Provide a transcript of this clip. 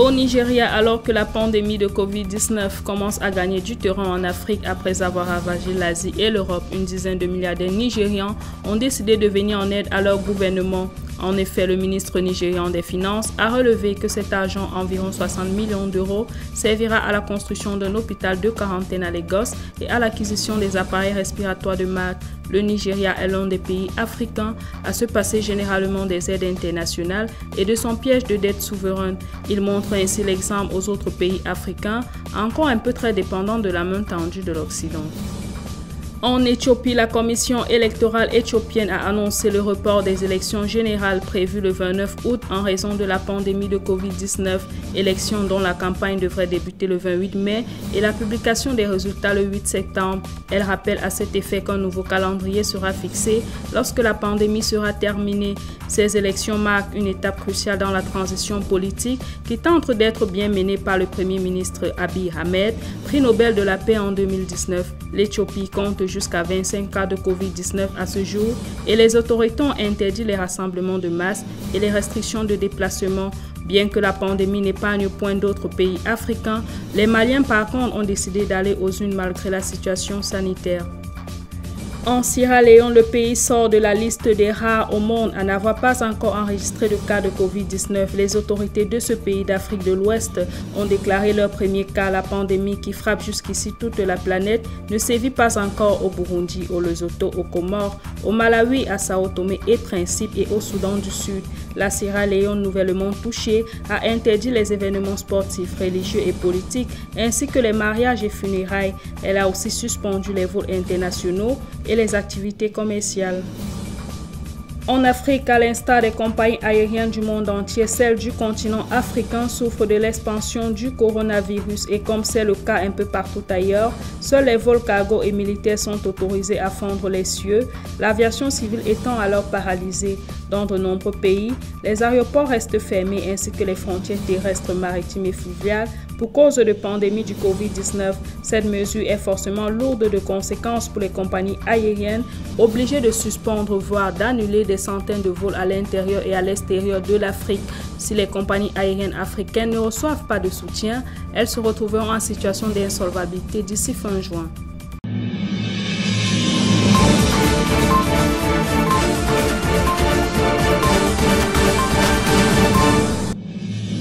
Au Nigeria, alors que la pandémie de Covid-19 commence à gagner du terrain en Afrique après avoir ravagé l'Asie et l'Europe, une dizaine de milliardaires nigérians ont décidé de venir en aide à leur gouvernement. En effet, le ministre nigérian des Finances a relevé que cet argent, environ 60 millions d'euros, servira à la construction d'un hôpital de quarantaine à Lagos et à l'acquisition des appareils respiratoires de marque. Le Nigeria est l'un des pays africains à se passer généralement des aides internationales et de son piège de dette souveraine. Il montre ainsi l'exemple aux autres pays africains, encore un peu très dépendants de la main tendue de l'Occident. En Éthiopie, la commission électorale éthiopienne a annoncé le report des élections générales prévues le 29 août en raison de la pandémie de Covid-19, élections dont la campagne devrait débuter le 28 mai et la publication des résultats le 8 septembre. Elle rappelle à cet effet qu'un nouveau calendrier sera fixé lorsque la pandémie sera terminée. Ces élections marquent une étape cruciale dans la transition politique qui tente d'être bien menée par le Premier ministre Abiy Ahmed, prix Nobel de la paix en 2019. L'Éthiopie compte jusqu'à 25 cas de Covid-19 à ce jour et les autorités ont interdit les rassemblements de masse et les restrictions de déplacement. Bien que la pandémie n'épargne point d'autres pays africains, les Maliens par contre ont décidé d'aller aux urnes malgré la situation sanitaire. En Sierra Leone, le pays sort de la liste des rares au monde à n'avoir pas encore enregistré de cas de Covid-19. Les autorités de ce pays d'Afrique de l'Ouest ont déclaré leur premier cas. La pandémie qui frappe jusqu'ici toute la planète ne sévit pas encore au Burundi, au Lesotho, aux Comores, au Malawi, à Sao Tomé et Principe et au Soudan du Sud. La Sierra Leone, nouvellement touchée, a interdit les événements sportifs, religieux et politiques, ainsi que les mariages et funérailles. Elle a aussi suspendu les vols internationaux et les activités commerciales. En Afrique, à l'instar des compagnies aériennes du monde entier, celles du continent africain souffrent de l'expansion du coronavirus et comme c'est le cas un peu partout ailleurs, seuls les vols cargo et militaires sont autorisés à fendre les cieux, l'aviation civile étant alors paralysée. Dans de nombreux pays, les aéroports restent fermés ainsi que les frontières terrestres, maritimes et fluviales pour cause de pandémie du Covid-19. Cette mesure est forcément lourde de conséquences pour les compagnies aériennes, obligées de suspendre voire d'annuler des centaines de vols à l'intérieur et à l'extérieur de l'Afrique. Si les compagnies aériennes africaines ne reçoivent pas de soutien, elles se retrouveront en situation d'insolvabilité d'ici fin juin.